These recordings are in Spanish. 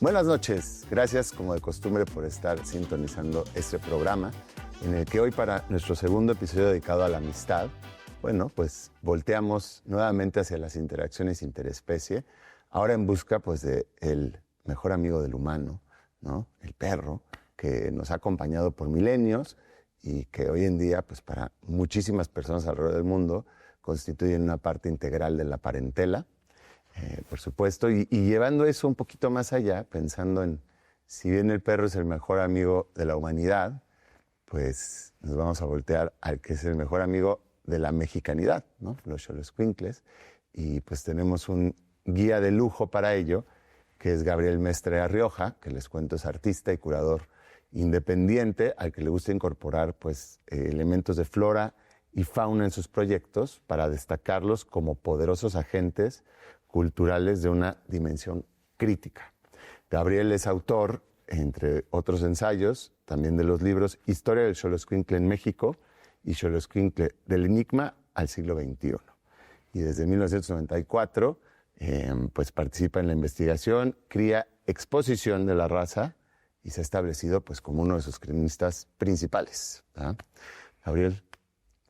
Buenas noches, gracias como de costumbre por estar sintonizando este programa en el que hoy para nuestro segundo episodio dedicado a la amistad, bueno, pues volteamos nuevamente hacia las interacciones interespecie, ahora en busca pues de el mejor amigo del humano, ¿no? El perro, que nos ha acompañado por milenios y que hoy en día pues para muchísimas personas alrededor del mundo constituyen una parte integral de la parentela. Por supuesto, y llevando eso un poquito más allá, pensando en si bien el perro es el mejor amigo de la humanidad, pues nos vamos a voltear al que es el mejor amigo de la mexicanidad, ¿no? Los xoloscuincles. Y pues tenemos un guía de lujo para ello, que es Gabriel Mestre Arrioja, que les cuento es artista y curador independiente, al que le gusta incorporar pues elementos de flora y fauna en sus proyectos para destacarlos como poderosos agentes culturales de una dimensión crítica. Gabriel es autor, entre otros ensayos, también de los libros Historia del Xoloscuincle en México y Xoloscuincle del Enigma al siglo XXI. Y desde 1994 pues participa en la investigación, cría exposición de la raza y se ha establecido pues como uno de sus cronistas principales, ¿verdad? Gabriel,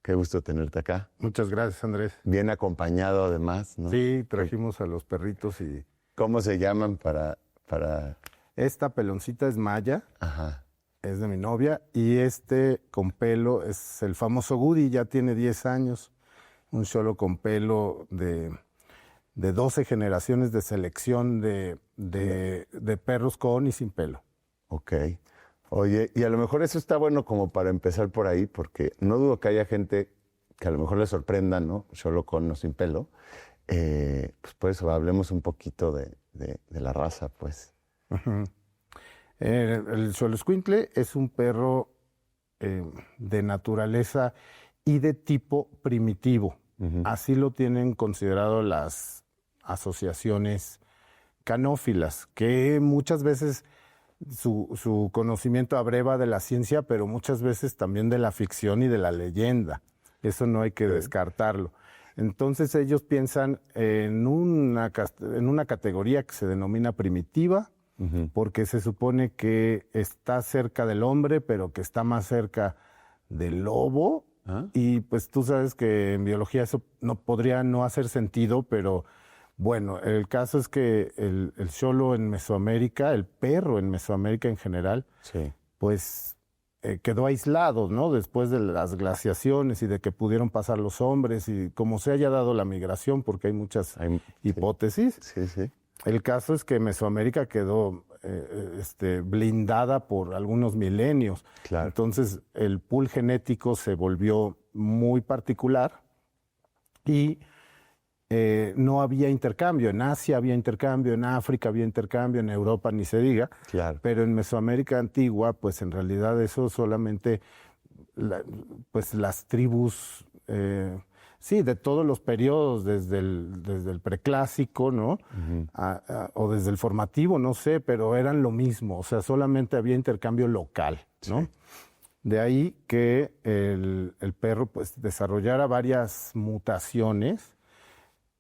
qué gusto tenerte acá. Muchas gracias, Andrés. Bien acompañado además, ¿no? Sí, trajimos a los perritos y... ¿Cómo se llaman para...? Esta peloncita es Maya, Ajá. es de mi novia, y este con pelo es el famoso Goody, ya tiene 10 años, un xolo con pelo de 12 generaciones de selección de perros con y sin pelo. Ok. Oye, y a lo mejor eso está bueno como para empezar por ahí, porque no dudo que haya gente que a lo mejor le sorprenda, ¿no? Xolo con o sin pelo. Pues por eso hablemos un poquito de la raza, pues. Uh-huh. El xoloscuincle es un perro de naturaleza y de tipo primitivo. Uh-huh. Así lo tienen considerado las asociaciones canófilas, que muchas veces su conocimiento abreva de la ciencia, pero muchas veces también de la ficción y de la leyenda. Eso no hay que descartarlo. Entonces ellos piensan en una categoría que se denomina primitiva, uh-huh, porque se supone que está cerca del hombre, pero que está más cerca del lobo. ¿Ah? Y pues tú sabes que en biología eso no podría no hacer sentido, pero bueno, el caso es que el xolo en Mesoamérica, el perro en Mesoamérica en general, sí, pues quedó aislado, ¿no? Después de las glaciaciones y de que pudieron pasar los hombres y como se haya dado la migración, porque hay muchas hipótesis. Sí, sí. El caso es que Mesoamérica quedó blindada por algunos milenios. Claro. Entonces el pool genético se volvió muy particular y no había intercambio. En Asia había intercambio, en África había intercambio, en Europa ni se diga. Claro. Pero en Mesoamérica antigua, pues en realidad eso solamente, pues las tribus, sí, de todos los periodos, desde el preclásico, ¿no? Uh-huh. O desde el formativo, no sé, pero eran lo mismo. O sea, solamente había intercambio local, ¿no? Sí. De ahí que el perro, pues, desarrollara varias mutaciones.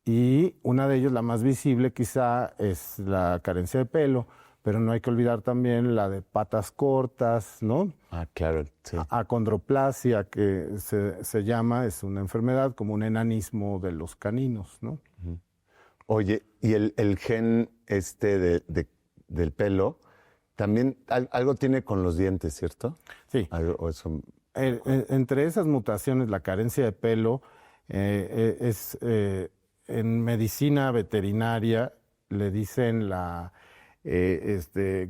Y una de ellas, la más visible quizá, es la carencia de pelo, pero no hay que olvidar también la de patas cortas, ¿no? Ah, claro, sí. Acondroplasia, que se llama, es una enfermedad como un enanismo de los caninos, ¿no? Uh-huh. Oye, y el gen del pelo, también algo tiene con los dientes, ¿cierto? Sí. O eso... Entre esas mutaciones, la carencia de pelo es... en medicina veterinaria le dicen la,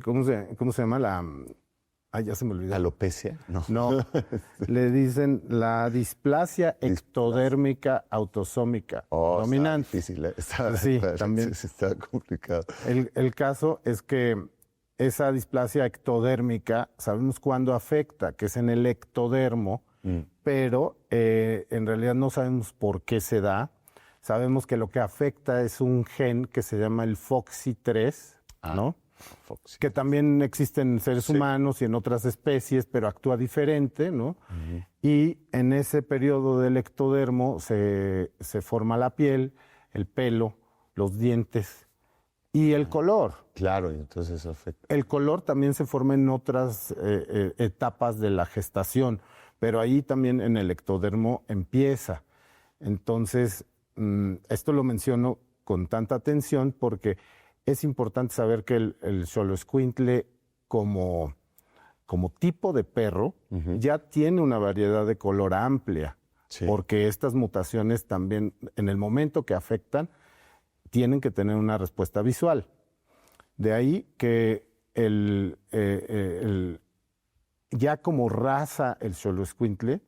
¿cómo se llama? Ya se me olvidó. ¿Alopecia? No, le dicen la displasia ectodérmica autosómica dominante. Está difícil, sí, también. Está complicado. El caso es que esa displasia ectodérmica sabemos cuándo afecta, que es en el ectodermo, pero en realidad no sabemos por qué se da. Sabemos que lo que afecta es un gen que se llama el FOXY3, ¿no? FOXY3. Que también existe en seres humanos y en otras especies, pero actúa diferente, ¿no? Uh-huh. Y en ese periodo del ectodermo se forma la piel, el pelo, los dientes Y el color. Claro, y entonces eso afecta. El color también se forma en otras etapas de la gestación, pero ahí también en el ectodermo empieza. Entonces, esto lo menciono con tanta atención porque es importante saber que el xoloescuintle como tipo de perro ya tiene una variedad de color amplia, porque estas mutaciones también, en el momento que afectan, tienen que tener una respuesta visual. De ahí que ya como raza el xoloescuintle,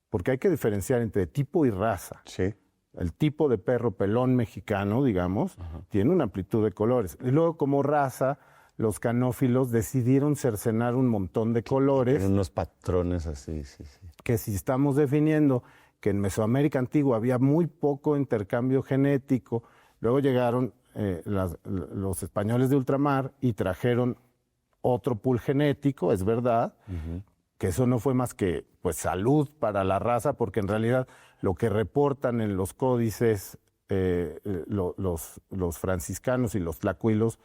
porque hay que diferenciar entre tipo y raza. Sí. El tipo de perro pelón mexicano, digamos, tiene una amplitud de colores. Y luego como raza, los canófilos decidieron cercenar un montón de colores. Tienen unos patrones así, sí. Que si estamos definiendo que en Mesoamérica antigua había muy poco intercambio genético, luego llegaron los españoles de ultramar y trajeron otro pool genético, es verdad, que eso no fue más que pues salud para la raza, porque en realidad lo que reportan en los códices los franciscanos y los tlacuilos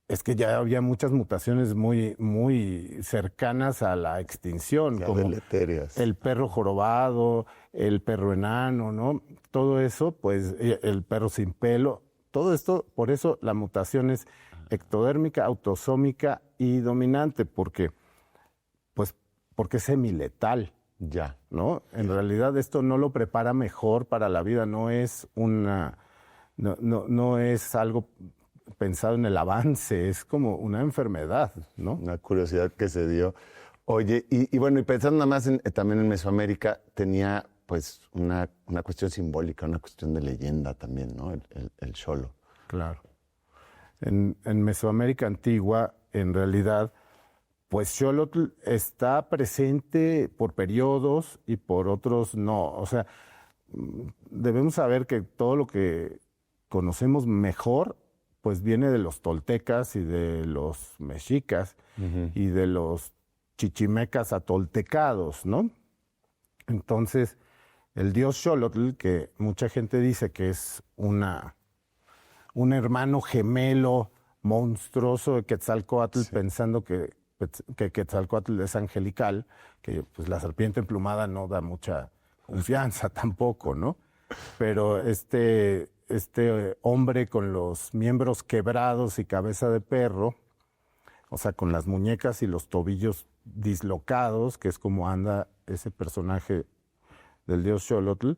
es que ya había muchas mutaciones muy, muy cercanas a la extinción, como deleterias. El perro jorobado, el perro enano, ¿no? Todo eso, pues el perro sin pelo, todo esto, por eso la mutación es ectodérmica, autosómica y dominante, porque es semiletal. Ya. ¿No? En realidad esto no lo prepara mejor para la vida, no es no es algo pensado en el avance, es como una enfermedad, ¿no? Una curiosidad que se dio. Oye, y bueno, y pensando nada más también en Mesoamérica, tenía pues una cuestión simbólica, una cuestión de leyenda también, ¿no? El xolo. Claro. En Mesoamérica antigua, en realidad, pues Xolotl está presente por periodos y por otros no. O sea, debemos saber que todo lo que conocemos mejor, pues viene de los toltecas y de los mexicas y de los chichimecas atoltecados, ¿no? Entonces, el dios Xolotl, que mucha gente dice que es un hermano gemelo monstruoso de Quetzalcóatl, pensando que Quetzalcóatl es angelical, que pues la serpiente emplumada no da mucha confianza tampoco, ¿no? Pero este hombre con los miembros quebrados y cabeza de perro, o sea, con las muñecas y los tobillos dislocados, que es como anda ese personaje del dios Xolotl,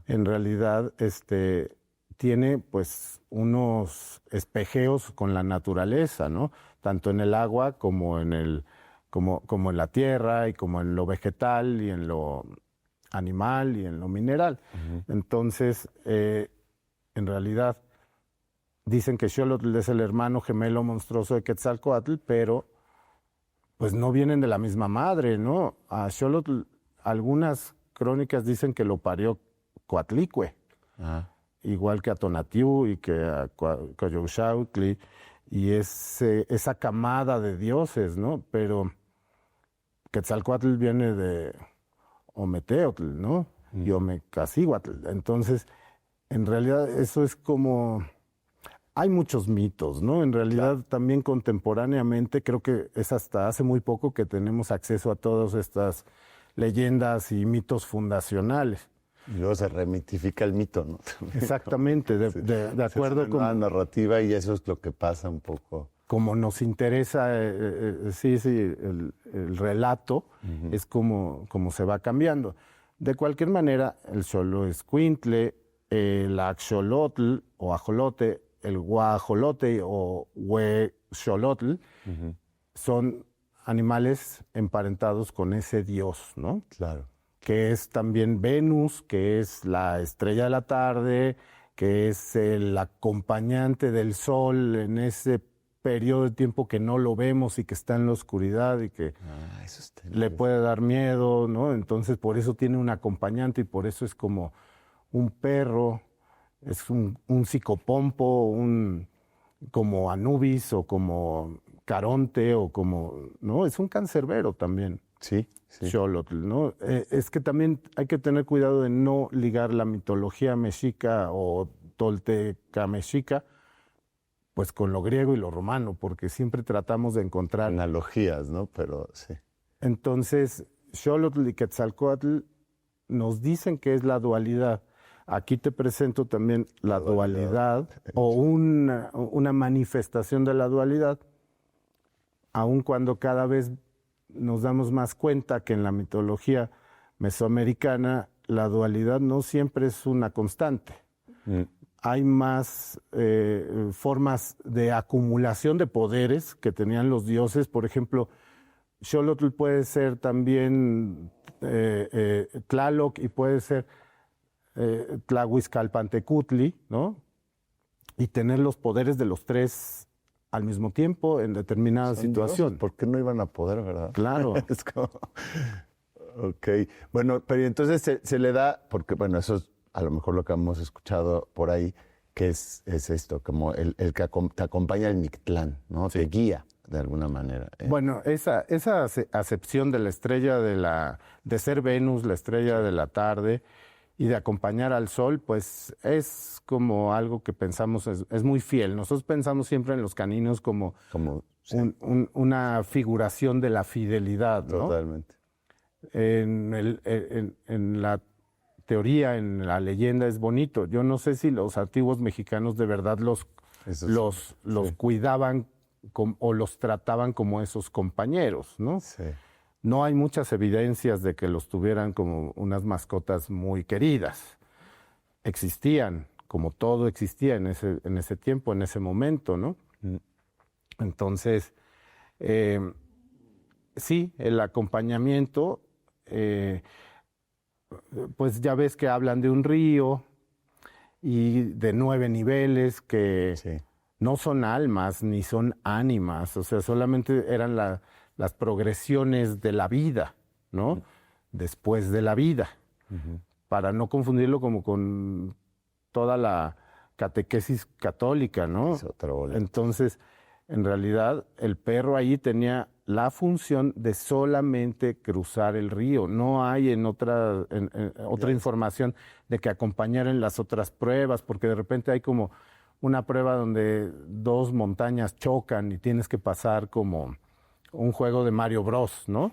en realidad tiene pues unos espejeos con la naturaleza, ¿no? Tanto en el agua como en como en la tierra y como en lo vegetal y en lo animal y en lo mineral. Entonces, en realidad, dicen que Xolotl es el hermano gemelo monstruoso de Quetzalcóatl, pero pues no vienen de la misma madre, ¿no? A Xolotl, algunas crónicas dicen que lo parió Coatlicue, igual que a Tonatiuh y que a Coyolxauhqui, y esa camada de dioses, ¿no? Pero Quetzalcóatl viene de Ometeotl, ¿no? Y Omecacíhuatl. Entonces, en realidad eso es como... Hay muchos mitos, ¿no? En realidad también contemporáneamente, creo que es hasta hace muy poco que tenemos acceso a todas estas leyendas y mitos fundacionales. Y luego se remitifica el mito, ¿no? Exactamente, de acuerdo con la narrativa, y eso es lo que pasa un poco. Como nos interesa, el relato, es como se va cambiando. De cualquier manera, el xoloescuintle, el axolotl o ajolote, el guajolote o huexolotl, son animales emparentados con ese dios, ¿no? Claro. Que es también Venus, que es la estrella de la tarde, que es el acompañante del sol en ese periodo de tiempo que no lo vemos y que está en la oscuridad y que le puede dar miedo, ¿no? Entonces, por eso tiene un acompañante y por eso es como un perro, es un psicopompo, como Anubis o como Caronte o como, ¿no? Es un cancerbero también. Sí. Xolotl, ¿no? Es que también hay que tener cuidado de no ligar la mitología mexica o tolteca mexica, pues con lo griego y lo romano, porque siempre tratamos de encontrar analogías, ¿no? Pero sí. Entonces, Xolotl y Quetzalcóatl nos dicen que es la dualidad. Aquí te presento también la dualidad o una manifestación de la dualidad, aun cuando cada vez nos damos más cuenta que en la mitología mesoamericana la dualidad no siempre es una constante. Hay más formas de acumulación de poderes que tenían los dioses. Por ejemplo, Xolotl puede ser también Tlaloc y puede ser Tlahuizcalpantecutli, ¿no? Y tener los poderes de los tres al mismo tiempo en determinada situación. ¿Por qué no iban a poder, verdad? Claro. Es como... Ok. Bueno, pero entonces se le da, porque bueno, eso es a lo mejor lo que hemos escuchado por ahí, que es esto, como el que te acompaña el Mictlán, ¿no? Sí. Te guía de alguna manera. Bueno, esa acepción de la estrella de ser Venus, la estrella de la tarde, y de acompañar al sol, pues es como algo que pensamos, es muy fiel. Nosotros pensamos siempre en los caninos como sí, una figuración de la fidelidad, ¿no? Totalmente. En la teoría, en la leyenda es bonito. Yo no sé si los antiguos mexicanos de verdad los cuidaban o los trataban como esos compañeros, ¿no? Sí. No hay muchas evidencias de que los tuvieran como unas mascotas muy queridas. Existían, como todo existía en ese tiempo, en ese momento, ¿no? Entonces, sí, el acompañamiento, pues ya ves que hablan de un río y de 9 niveles que sí, no son almas ni son ánimas, o sea, solamente eran las progresiones de la vida, ¿no? Después de la vida, para no confundirlo como con toda la catequesis católica, ¿no? Es otra bola. Entonces, en realidad, el perro ahí tenía la función de solamente cruzar el río. No hay en otra información de que acompañara en las otras pruebas, porque de repente hay como una prueba donde 2 montañas chocan y tienes que pasar como un juego de Mario Bros, ¿no?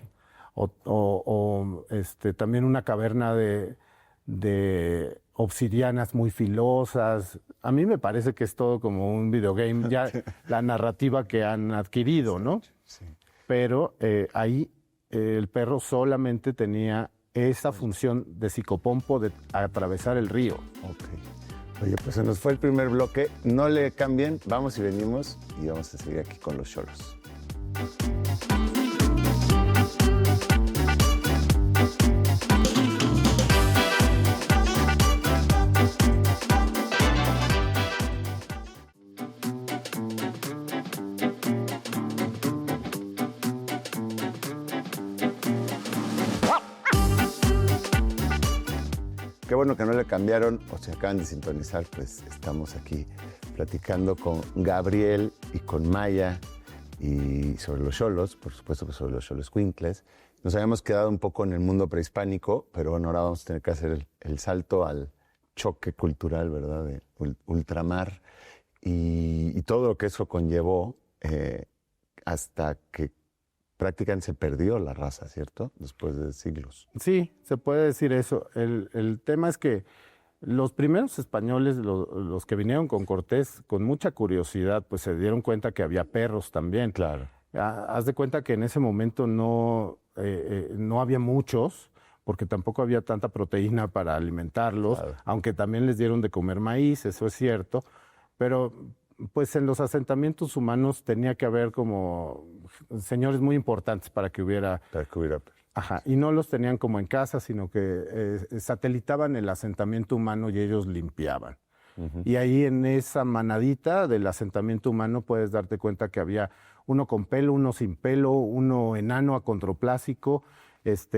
También una caverna de obsidianas muy filosas. A mí me parece que es todo como un videogame, ya la narrativa que han adquirido, ¿no? Sí. Pero ahí el perro solamente tenía esa función de psicopompo de atravesar el río. Ok. Oye, pues se nos fue el primer bloque. No le cambien, vamos y venimos y vamos a seguir aquí con los xolos. Qué bueno que no le cambiaron, o se acaban de sintonizar, pues estamos aquí platicando con Gabriel y con Maya y sobre los xolos, por supuesto que sobre los xoloscuincles. Nos habíamos quedado un poco en el mundo prehispánico, pero bueno, ahora vamos a tener que hacer el salto al choque cultural, ¿verdad? De ultramar y todo lo que eso conllevó hasta que prácticamente se perdió la raza, ¿cierto? Después de siglos. Sí, se puede decir eso. El tema es que los primeros españoles, los que vinieron con Cortés, con mucha curiosidad, pues se dieron cuenta que había perros también. Claro. Haz de cuenta que en ese momento no había muchos, porque tampoco había tanta proteína para alimentarlos, claro, aunque también les dieron de comer maíz, eso es cierto, pero pues en los asentamientos humanos tenía que haber como señores muy importantes para que hubiera... Ajá, y no los tenían como en casa, sino que satelitaban el asentamiento humano y ellos limpiaban. Y ahí en esa manadita del asentamiento humano puedes darte cuenta que había uno con pelo, uno sin pelo, uno enano acondroplásico,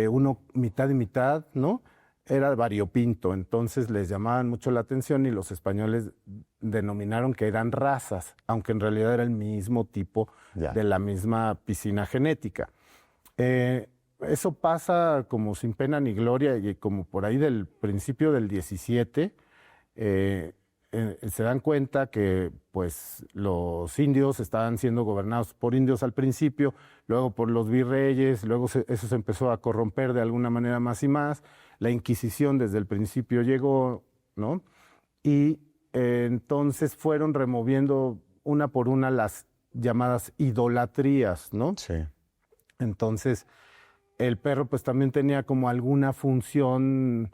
uno mitad y mitad, ¿no? Era variopinto, entonces les llamaban mucho la atención y los españoles denominaron que eran razas, aunque en realidad era el mismo tipo de la misma piscina genética. Eso pasa como sin pena ni gloria y como por ahí del principio del 17, se dan cuenta que pues los indios estaban siendo gobernados por indios al principio, luego por los virreyes, luego eso se empezó a corromper de alguna manera más y más. La Inquisición desde el principio llegó, ¿no? Y entonces fueron removiendo una por una las llamadas idolatrías, ¿no? Sí. Entonces el perro pues también tenía como alguna función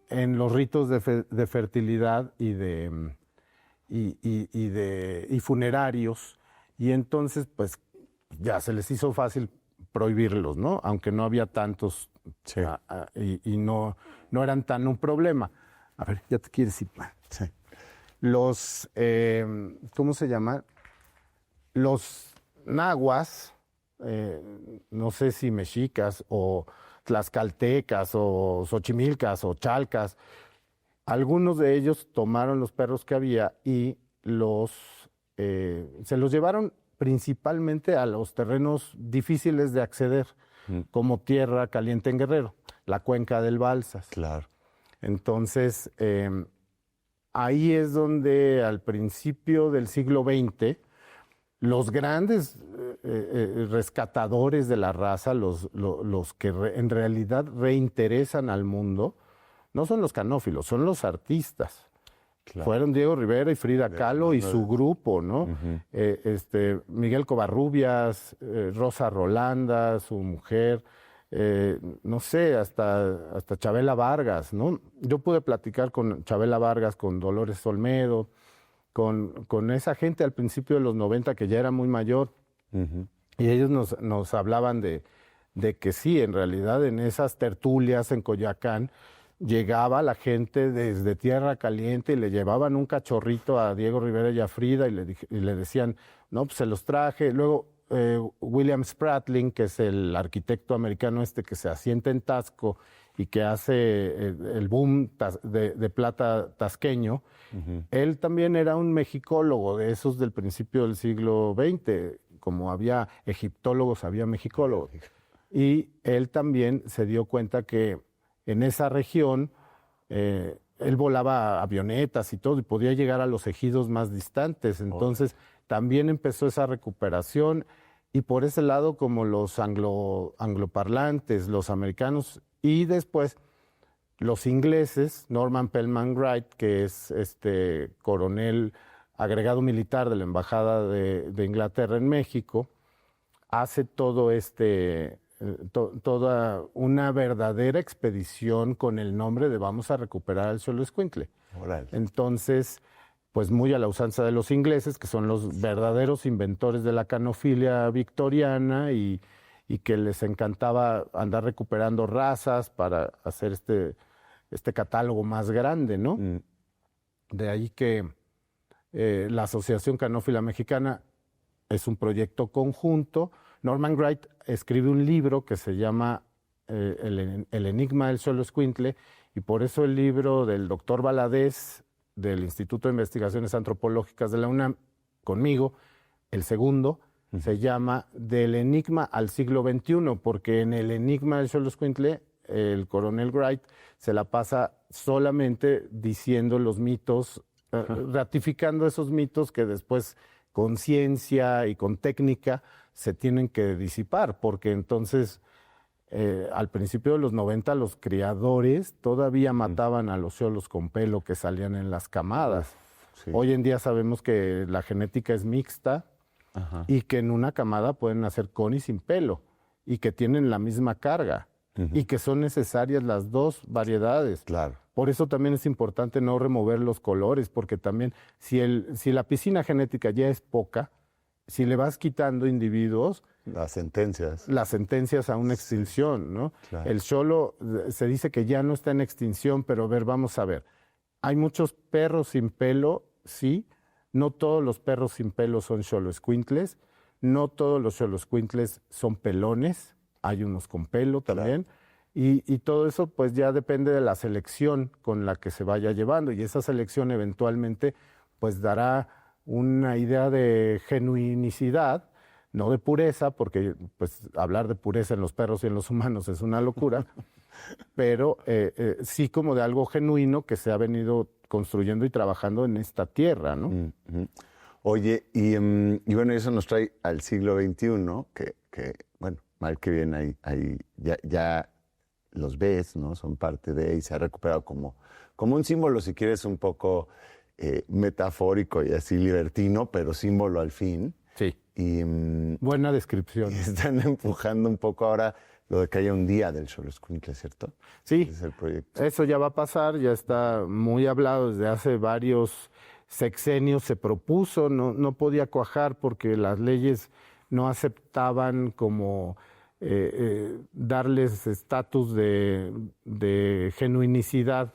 en los ritos de fertilidad y funerarios, y entonces pues ya se les hizo fácil prohibirlos, ¿no? Aunque no había tantos, Sí. y no eran tan un problema. A ver, ya te quieres ir. Sí. Los, ¿cómo se llama? Los nahuas, no sé si mexicas o tlaxcaltecas o xochimilcas o chalcas, algunos de ellos tomaron los perros que había y se los llevaron principalmente a los terrenos difíciles de acceder, como Tierra Caliente en Guerrero, la cuenca del Balsas. Claro. Entonces, ahí es donde al principio del siglo XX, los grandes rescatadores de la raza, los que en realidad reinteresan al mundo, no son los canófilos, son los artistas. Claro. Fueron Diego Rivera y Frida Kahlo y su grupo, ¿no? Miguel Covarrubias, Rosa Rolanda, su mujer, no sé, hasta Chabela Vargas, ¿no? Yo pude platicar con Chabela Vargas, con Dolores Olmedo, con esa gente al principio de los 90 que ya era muy mayor, y ellos nos hablaban de que sí, en realidad en esas tertulias en Coyoacán llegaba la gente desde Tierra Caliente y le llevaban un cachorrito a Diego Rivera y a Frida y le decían, no, pues se los traje. Luego William Spratling, que es el arquitecto americano que se asienta en Taxco y que hace el boom de plata tasqueño, él también era un mexicólogo de esos del principio del siglo XX. Como había egiptólogos, había mexicólogos. Y él también se dio cuenta que en esa región él volaba avionetas y todo y podía llegar a los ejidos más distantes. Entonces también empezó esa recuperación, y por ese lado como los angloparlantes, los americanos, y después los ingleses, Norman Pellman Wright, que es coronel agregado militar de la Embajada de Inglaterra en México, hace todo toda una verdadera expedición con el nombre de Vamos a recuperar al Xoloescuintle. Entonces, pues muy a la usanza de los ingleses, que son los verdaderos inventores de la canofilia victoriana y que les encantaba andar recuperando razas para hacer este catálogo más grande, ¿no? De ahí que la Asociación Canófila Mexicana es un proyecto conjunto. Norman Wright escribe un libro que se llama El enigma del Xoloescuintle, y por eso el libro del doctor Valadez del Instituto de Investigaciones Antropológicas de la UNAM, conmigo, el segundo, se llama Del enigma al siglo XXI, porque en el enigma del Xoloescuintle el coronel Wright se la pasa solamente diciendo los mitos, ratificando esos mitos que después con ciencia y con técnica se tienen que disipar, porque entonces al principio de los 90 los criadores todavía mataban a los xolos con pelo que salían en las camadas. Sí. Hoy en día sabemos que la genética es mixta y que en una camada pueden nacer con y sin pelo y que tienen la misma carga y que son necesarias las dos variedades. Claro. Por eso también es importante no remover los colores, porque también si la piscina genética ya es poca, si le vas quitando individuos... Las sentencias. Las sentencias a una extinción, ¿no? Claro. El xolo se dice que ya no está en extinción, pero vamos a ver. Hay muchos perros sin pelo, sí. No todos los perros sin pelo son xoloescuintles. No todos los xoloescuintles son pelones. Hay unos con pelo también. Claro. Y todo eso pues ya depende de la selección con la que se vaya llevando. Y esa selección eventualmente pues dará una idea de genuinicidad, no de pureza, porque pues hablar de pureza en los perros y en los humanos es una locura, pero sí como de algo genuino que se ha venido construyendo y trabajando en esta tierra, ¿no? Uh-huh. Oye, y bueno, eso nos trae al siglo XXI, que bueno, mal que bien ahí ya los ves, ¿no? Son parte de, y se ha recuperado como un símbolo, si quieres, un poco metafórico y así libertino, pero símbolo al fin. Sí. Y, buena descripción. Y están empujando un poco ahora lo de que haya un día del Xoloscuintle, ¿cierto? Sí, ese es el proyecto. Eso ya va a pasar, ya está muy hablado desde hace varios sexenios, se propuso, no podía cuajar porque las leyes no aceptaban como darles estatus de genuinicidad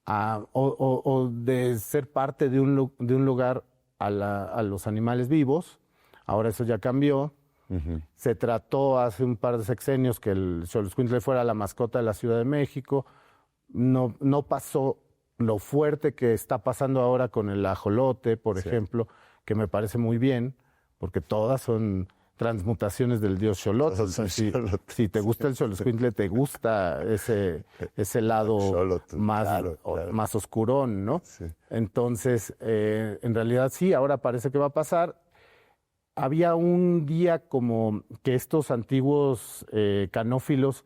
o de ser parte de un lugar a los animales vivos. Ahora eso ya cambió. Uh-huh. Se trató hace un par de sexenios que el Xoloscuintle fuera la mascota de la Ciudad de México. No pasó lo fuerte que está pasando ahora con el ajolote, por ejemplo, que me parece muy bien, porque todas son transmutaciones del dios Xolotl. Si te gusta el Xoloscuintle, te gusta ese lado más oscurón, ¿no? Sí. Entonces, en realidad sí, ahora parece que va a pasar. Había un día como que estos antiguos canófilos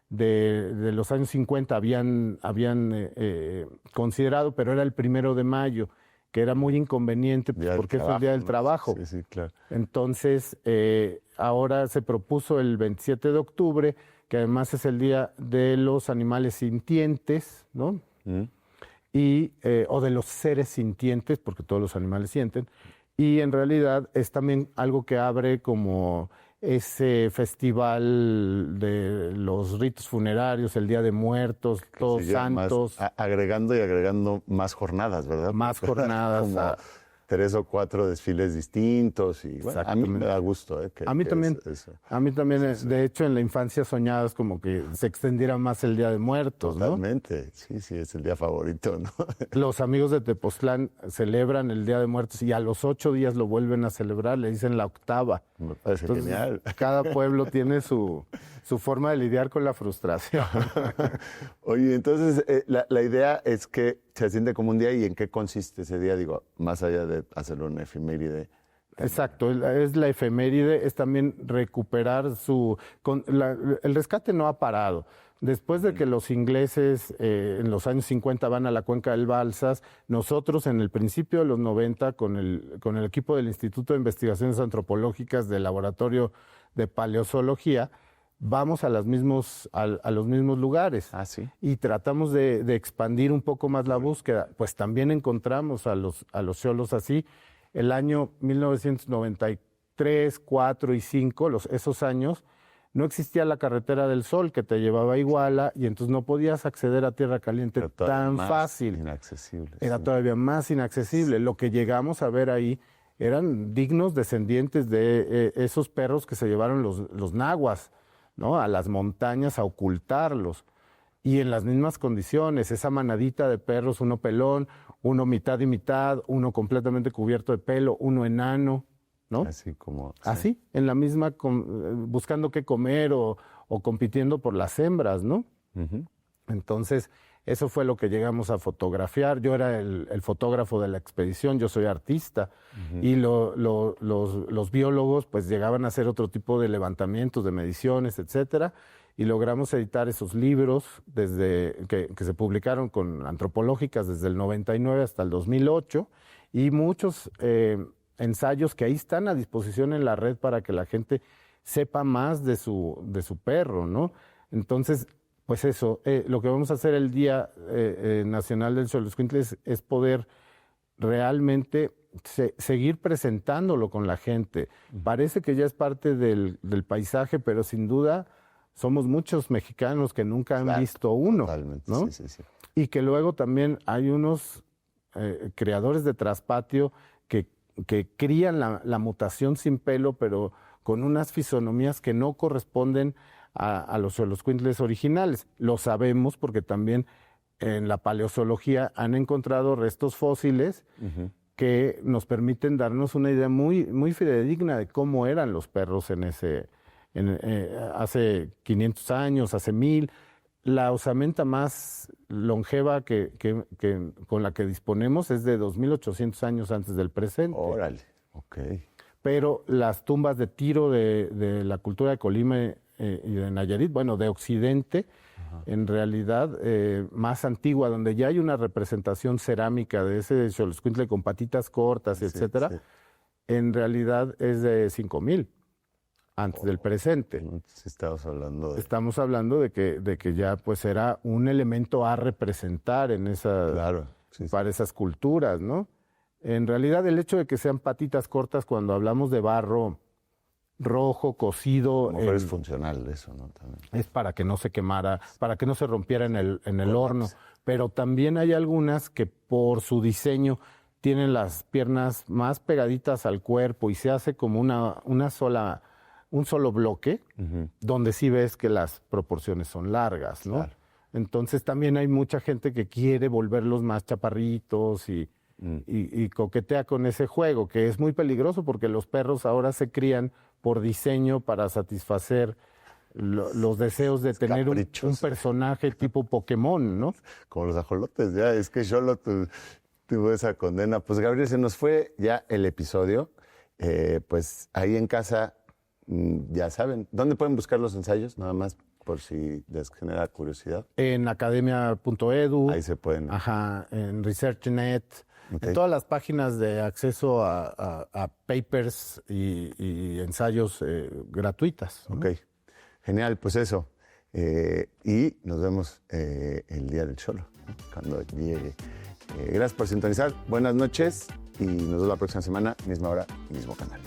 de los años 50 habían considerado, pero era el 1 de mayo, que era muy inconveniente porque es el Día del Trabajo. Sí, claro. Entonces, ahora se propuso el 27 de octubre, que además es el Día de los Animales Sintientes, ¿no? O de los seres sintientes, porque todos los animales sienten. Y en realidad es también algo que abre como ese festival de los ritos funerarios, el Día de Muertos, Todos Santos. Agregando más jornadas, ¿verdad? Más jornadas. Como 3 o 4 desfiles distintos. Y bueno, a mí me da gusto. A mí también. A mí también. Sí. De hecho, en la infancia soñabas como que se extendiera más el Día de Muertos, Totalmente. ¿No? Sí, es el día favorito, ¿no? Los amigos de Tepoztlán celebran el Día de Muertos y a los 8 días lo vuelven a celebrar, le dicen la octava. Me parece genial. Cada pueblo tiene su forma de lidiar con la frustración. Oye, entonces la idea es que se asciende como un día. ¿Y en qué consiste ese día? Digo, más allá de hacerlo una efeméride. Exacto, es la efeméride, es también recuperar el rescate no ha parado. Después de que los ingleses en los años 50 van a la cuenca del Balsas, nosotros en el principio de los 90 con el equipo del Instituto de Investigaciones Antropológicas del Laboratorio de Paleozoología, vamos a los mismos lugares. Ah, sí. Y tratamos de expandir un poco más la búsqueda. Pues también encontramos a los xolos así. El año 1993, 4 y 5, esos años, no existía la carretera del Sol que te llevaba a Iguala y entonces no podías acceder a Tierra Caliente tan fácil. Inaccesible. Era todavía más inaccesible. Lo que llegamos a ver ahí eran dignos descendientes de esos perros que se llevaron los nahuas, ¿no? A las montañas a ocultarlos. Y en las mismas condiciones, esa manadita de perros, uno pelón, uno mitad y mitad, uno completamente cubierto de pelo, uno enano, ¿no? Así como... Sí. Así, en la misma, buscando qué comer o compitiendo por las hembras, ¿no? Uh-huh. Entonces, eso fue lo que llegamos a fotografiar. Yo era el fotógrafo de la expedición, yo soy artista. Uh-huh. Y los biólogos pues llegaban a hacer otro tipo de levantamientos, de mediciones, etcétera. Y logramos editar esos libros que se publicaron con antropológicas desde el 99 hasta el 2008 y muchos ensayos que ahí están a disposición en la red para que la gente sepa más de su perro, ¿no? Entonces, pues eso, lo que vamos a hacer el Día Nacional del Xoloscuintle es poder realmente seguir presentándolo con la gente. Parece que ya es parte del paisaje, pero sin duda somos muchos mexicanos que nunca han visto uno. Totalmente, ¿no? Sí. Y que luego también hay unos criadores de traspatio que crían la mutación sin pelo, pero con unas fisonomías que no corresponden a los xoloscuintles originales. Lo sabemos porque también en la paleozoología han encontrado restos fósiles uh-huh. que nos permiten darnos una idea muy, muy fidedigna de cómo eran los perros hace 500 años, hace 1000. La osamenta más longeva con la que disponemos es de 2.800 años antes del presente. Órale, ok. Pero las tumbas de Tiro de la cultura de Colima y de Nayarit, bueno, de Occidente, en realidad más antigua, donde ya hay una representación cerámica de ese Xoloscuintle con patitas cortas, etcétera, sí. en realidad es de 5.000 antes del presente. Sí, Estamos hablando de que ya pues era un elemento a representar en Claro, para esas culturas, ¿no? En realidad el hecho de que sean patitas cortas cuando hablamos de barro rojo, cocido... Es funcional eso, ¿no? También. Es para que no se quemara, para que no se rompiera en el horno. Pero también hay algunas que por su diseño tienen las piernas más pegaditas al cuerpo y se hace como un solo bloque, donde sí ves que las proporciones son largas, ¿no? Claro. Entonces también hay mucha gente que quiere volverlos más chaparritos y coquetea con ese juego, que es muy peligroso porque los perros ahora se crían por diseño para satisfacer los deseos de tener un personaje tipo Pokémon, ¿no? Como los ajolotes, ya, es que Xolo tuvo esa condena. Pues Gabriel, se nos fue ya el episodio. Pues ahí en casa, ya saben, ¿dónde pueden buscar los ensayos? Nada más por si les genera curiosidad. En academia.edu. Ahí se pueden. Ajá, en ResearchNet. Okay. En todas las páginas de acceso a papers y ensayos gratuitas, ¿no? Ok, genial, pues eso. Y nos vemos el día del Xolo, ¿no? Cuando llegue. Gracias por sintonizar, buenas noches y nos vemos la próxima semana, misma hora, mismo canal.